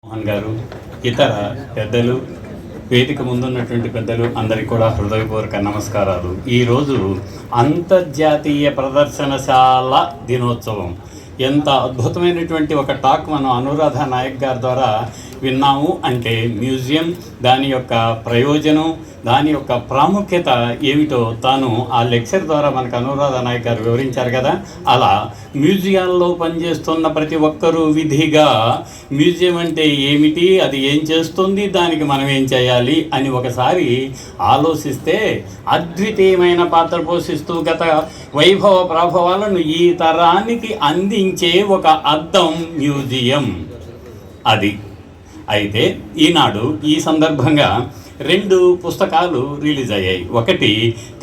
మోహన్ గారు, ఇతర పెద్దలు, వేదిక ముందున్నటువంటి పెద్దలు అందరికీ కూడా హృదయపూర్వక నమస్కారాలు. ఈరోజు అంతర్జాతీయ ప్రదర్శనశాల దినోత్సవం. ఎంత అద్భుతమైనటువంటి ఒక టాక్ మనం అనురాధ నాయక్ గారి ద్వారా విన్నాము. అంటే మ్యూజియం, దాని యొక్క ప్రయోజనం, దాని యొక్క ప్రాముఖ్యత ఏమిటో తాను ఆ లెక్చర్ ద్వారా మనకు అనురాధ నాయక్ గారు వివరించారు కదా. అలా మ్యూజియాల్లో పనిచేస్తున్న ప్రతి ఒక్కరూ విధిగా మ్యూజియం అంటే ఏమిటి, అది ఏం చేస్తుంది, దానికి మనం ఏం చేయాలి అని ఒకసారి ఆలోచిస్తే అద్వితీయమైన పాత్ర పోషిస్తూ గత వైభవ ప్రాభవాలను ఈ తరానికి అందించే ఒక అద్దం మ్యూజియం అది. అయితే ఈనాడు ఈ సందర్భంగా 2 పుస్తకాలు రిలీజ్ అయ్యాయి. ఒకటి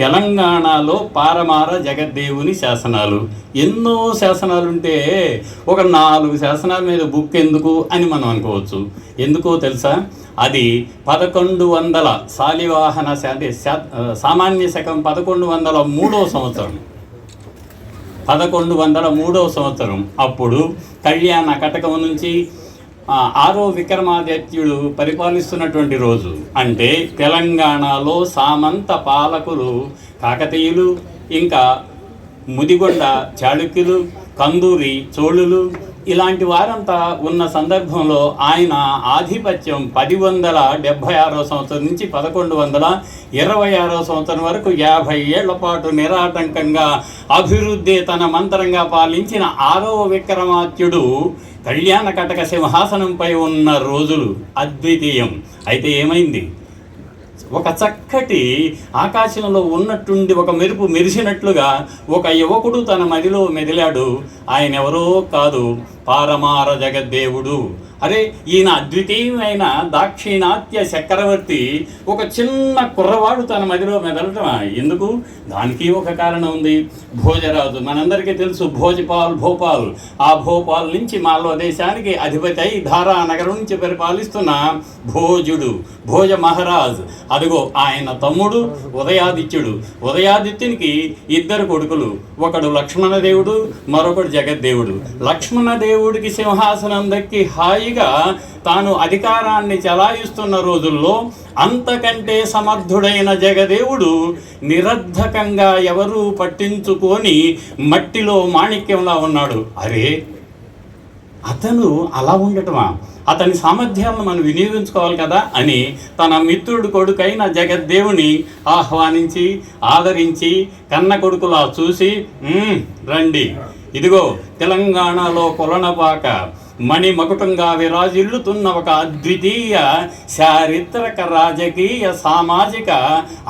తెలంగాణలో పారమార జగద్దేవుని శాసనాలు. ఎన్నో శాసనాలుంటే ఒక 4 శాసనాల మీద బుక్ ఎందుకు అని మనం అనుకోవచ్చు. ఎందుకో తెలుసా? అది 1100 శాలివాహన సామాన్య శకం 1103వ సంవత్సరం 1103వ సంవత్సరం అప్పుడు కళ్యాణ కటకం నుంచి 6వ విక్రమాదిత్యుడు పరిపాలిస్తున్నటువంటి రోజు. అంటే తెలంగాణలో సామంత పాలకులు కాకతీయులు, ఇంకా ముదిగొండ చాళుక్యులు, కందూరి చోళులు ఇలాంటి వారంతా ఉన్న సందర్భంలో ఆయన ఆధిపత్యం 1076వ సంవత్సరం నుంచి 1126వ సంవత్సరం వరకు 50 ఏళ్ల పాటు నిరాటంకంగా అభివృద్ధి తన మంత్రంగా పాలించిన 6వ విక్రమాదిత్యుడు కళ్యాణ కటక సింహాసనంపై ఉన్న రోజులు అద్వితీయం. అయితే ఏమైంది? ఒక చక్కటి ఆకాశంలో ఉన్నట్టుండి ఒక మెరుపు మెరిసినట్లుగా ఒక యువకుడు తన మదిలో మెదిలాడు. ఆయన ఎవరో కాదు, పారమార జగద్దేవుడు. అరే, ఈయన అద్వితీయమైన దాక్షిణాత్య చక్రవర్తి ఒక చిన్న కుర్రవాడు తన మదిలో మెదలటం ఎందుకు? దానికి ఒక కారణం ఉంది. భోజరాజు, మనందరికీ తెలుసు, భోపాల్. ఆ భోపాల్ నుంచి మాల్వ దేశానికి అధిపతి అయి ధారా నగరం నుంచి పరిపాలిస్తున్న భోజ మహారాజ్. అదిగో ఆయన తమ్ముడు ఉదయాదిత్యుడు. ఉదయాదిత్యునికి 2 కొడుకులు, ఒకడు లక్ష్మణదేవుడు, మరొకడు జగద్దేవుడు. లక్ష్మణదేవుడికి సింహాసనం దక్కి హాయిగా తాను అధికారాన్ని చలాయిస్తున్న రోజుల్లో అంతకంటే సమర్థుడైన జగదేవుడు నిరర్ధకంగా ఎవరూ పట్టించుకొని మట్టిలో మాణిక్యంలా ఉన్నాడు. అరే, అతను అలా ఉండటమా? అతని సామర్థ్యాలను మనం వినియోగించుకోవాలి కదా అని తన మిత్రుడు కొడుకైన జగద్దేవుని ఆహ్వానించి ఆదరించి కన్న కొడుకులా చూసి, రండి, ఇదిగో తెలంగాణలో కొలనపాక మణిమకుటంగా విరాజిల్లుతున్న ఒక అద్వితీయ చారిత్రక రాజకీయ సామాజిక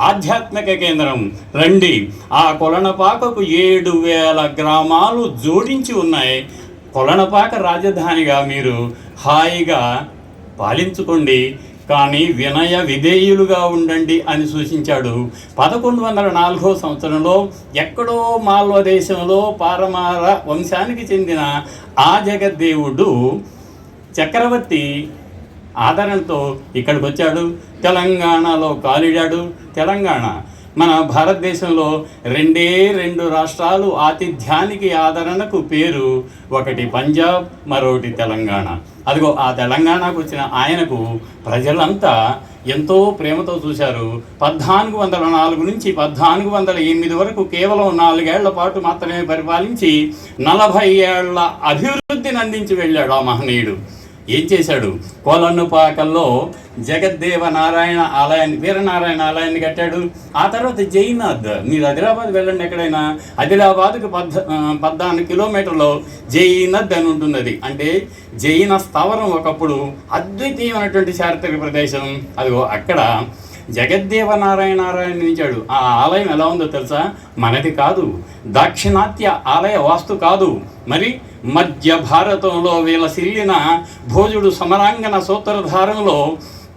ఆధ్యాత్మిక కేంద్రం. రండి, ఆ కొలనపాకకు 7000 గ్రామాలు జోడించి ఉన్నాయి. కొలనపాక రాజధానిగా మీరు హాయిగా పాలించుకోండి, కానీ వినయ విధేయులుగా ఉండండి అని సూచించాడు. 1104వ సంవత్సరంలో ఎక్కడో మాల్వ దేశంలో పారమార వంశానికి చెందిన ఆ జగద్దేవుడు చక్రవర్తి ఆదరణతో ఇక్కడికి వచ్చాడు. తెలంగాణలో కాలిడాడు. తెలంగాణ మన భారతదేశంలో 2 రాష్ట్రాలు ఆతిథ్యానికి ఆదరణకు పేరు. ఒకటి పంజాబ్, మరొకటి తెలంగాణ. అదిగో ఆ తెలంగాణకు వచ్చిన ఆయనకు ప్రజలంతా ఎంతో ప్రేమతో చూశారు. 1404 నుంచి 1408 వరకు కేవలం 4 ఏళ్ల పాటు మాత్రమే పరిపాలించి 40 ఏళ్ల అభివృద్ధిని అందించి వెళ్ళాడు ఆ మహనీయుడు. ఏం చేశాడు? కోలన్నుపాకల్లో జగద్దేవ నారాయణ ఆలయాన్ని, వీరనారాయణ ఆలయాన్ని కట్టాడు. ఆ తర్వాత జైనాథ్, మీరు ఆదిలాబాద్ వెళ్ళండి, ఎక్కడైనా ఆదిలాబాద్కు 14 కిలోమీటర్లో జైనాథ్ అని ఉంటుంది. అది అంటే జైన స్థావరం, ఒకప్పుడు అద్వితీయమైనటువంటి చారిత్రక ప్రదేశం. అదిగో అక్కడ జగద్దేవ నారాయణ నిర్మించాడు. ఆ ఆలయం ఎలా ఉందో తెలుసా? మనది కాదు, దాక్షిణాత్య ఆలయ వాస్తు కాదు, మరి మధ్య భారతంలో విలసిల్లిన భోజుడు సమరాంగణ సూత్రధారంలో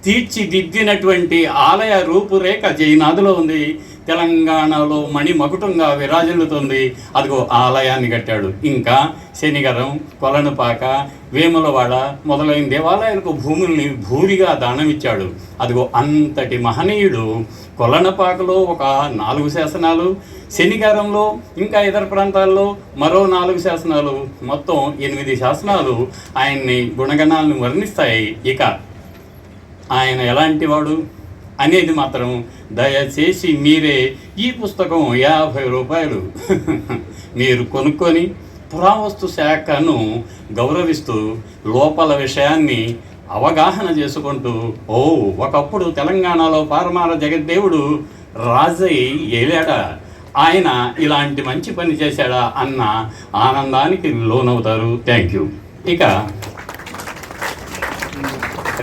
తీర్చిదిద్దినటువంటి ఆలయ రూపురేఖ జైనాథులో ఉంది. తెలంగాణలో మణిమకుటంగా విరాజిల్లుతుంది. అదిగో ఆలయాన్ని కట్టాడు. ఇంకా శనిగరం, కొలనుపాక, వేములవాడ మొదలైన దేవాలయాలకు భూముల్ని భూమిగా దానమిచ్చాడు. అదిగో అంతటి మహనీయుడు కొలనుపాకలో ఒక 4 శాసనాలు, శనిగారంలో ఇంకా ఇతర ప్రాంతాల్లో మరో 4 శాసనాలు, మొత్తం 8 శాసనాలు ఆయన్ని గుణగణాలను వర్ణిస్తాయి. ఇక ఆయన ఎలాంటి వాడు అనేది మాత్రం దయచేసి మీరే ఈ పుస్తకం 50 రూపాయలు మీరు కొనుక్కొని పురావస్తు శాఖను గౌరవిస్తూ లోపల విషయాన్ని అవగాహన చేసుకుంటూ, ఒకప్పుడు తెలంగాణలో పారమార జగద్దేవుడు రాజై ఏలాడా, ఆయన ఇలాంటి మంచి పని చేశాడా అన్న ఆనందానికి లోనవుతారు. Thank you. ఇక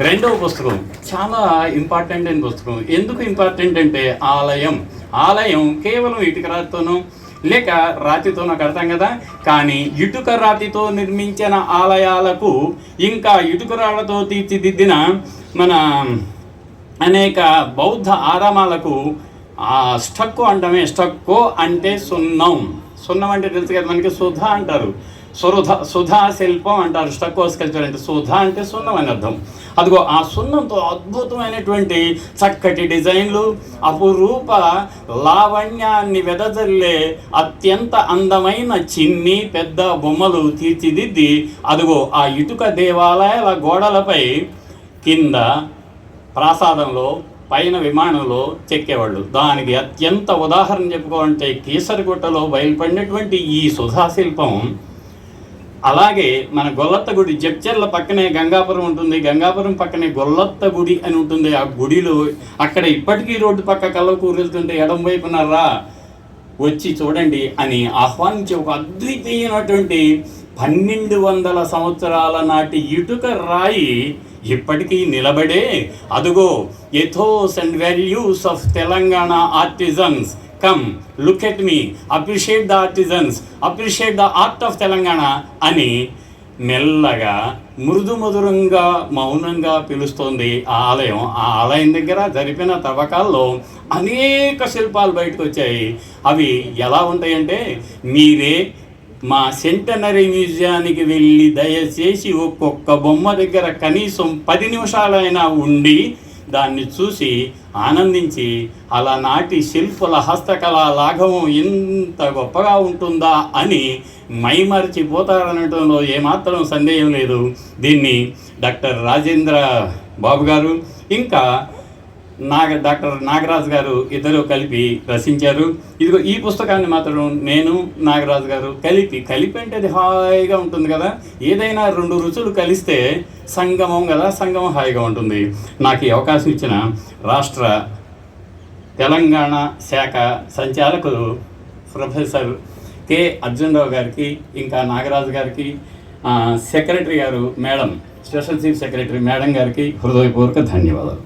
రెండవ పుస్తకం చాలా ఇంపార్టెంట్ అయిన పుస్తకం. ఎందుకు ఇంపార్టెంట్ అంటే ఆలయం కేవలం ఇటుక రాతితోనో లేక రాతితోనో కడతాం కదా, కానీ ఇటుక రాతితో నిర్మించిన ఆలయాలకు ఇంకా ఇటుక రాళ్లతో తీర్చిదిద్దిన మన అనేక బౌద్ధ ఆరామాలకు స్టక్కో అంటే సున్నం అంటే తెలుసు కదా మనకి. సుధ అంటారు, సుధా శిల్పం అంటారు. స్టక్కో స్కల్ప్చర్ అంటే సుధ అంటే సున్నం అని అర్థం. అదిగో ఆ సున్నంతో అద్భుతమైనటువంటి చక్కటి డిజైన్లు, అపురూప లావణ్యాన్ని వెదజల్లే అత్యంత అందమైన చిన్ని పెద్ద బొమ్మలు తీర్చిదిద్ది అదిగో ఆ ఇటుక దేవాలయాల గోడలపై కింద ప్రాసాదంలో పైన విమానంలో చెక్కేవాళ్ళు. దానికి అత్యంత ఉదాహరణ చెప్పుకోవాలంటే కీసరగుట్టలో బయలుపడినటువంటి ఈ సుధాశిల్పం. అలాగే మన గొల్లత్త గుడి, జడ్చర్ల పక్కనే గంగాపురం ఉంటుంది, గంగాపురం పక్కనే గొల్లత్త గుడి అని ఉంటుంది. ఆ గుడిలో అక్కడ ఇప్పటికీ రోడ్డు పక్క కల్లకూరు వెళ్తుంటే ఎడం వైపున వచ్చి చూడండి అని ఆహ్వానించే ఒక అద్వితీయమైనటువంటి 1200 సంవత్సరాల నాటి ఇటుక రాయి ఇప్పటికీ నిలబడే అదుగో ethos and values of Telangana artisans, come look at me, appreciate the artisans, appreciate the art of Telangana అని మెల్లగా మృదుమధురంగా మౌనంగా పిలుస్తోంది ఆ ఆలయం. ఆ ఆలయం దగ్గర జరిపిన తవ్వకాల్లో అనేక శిల్పాలు బయటకు వచ్చాయి. అవి ఎలా ఉంటాయంటే, మీరే మా సెంటనరీ మ్యూజియానికి వెళ్ళి దయచేసి ఒక్కొక్క బొమ్మ దగ్గర కనీసం 10 నిమిషాలైనా ఉండి దాన్ని చూసి ఆనందించి అలనాటి శిల్పుల హస్తకళా లాఘవం ఇంత గొప్పగా ఉంటుందా అని మైమరిచిపోతారనటంలో ఏమాత్రం సందేహం లేదు. దీన్ని డాక్టర్ రాజేంద్ర బాబు గారు ఇంకా డాక్టర్ నాగరాజు గారు ఇద్దరు కలిపి రచించారు. ఇదిగో ఈ పుస్తకాన్ని మాత్రం నేను నాగరాజు గారు కలిపి అంటే అది హాయిగా ఉంటుంది కదా. ఏదైనా 2 రుచులు కలిస్తే సంగమం కదా, సంగమం హాయిగా ఉంటుంది. నాకు ఈ అవకాశం ఇచ్చిన రాష్ట్ర తెలంగాణ శాఖ సంచాలకులు ప్రొఫెసర్ కె అర్జునరావు గారికి, ఇంకా నాగరాజు గారికి, సెక్రటరీ గారు madam, special chief secretary madam గారికి హృదయపూర్వక ధన్యవాదాలు.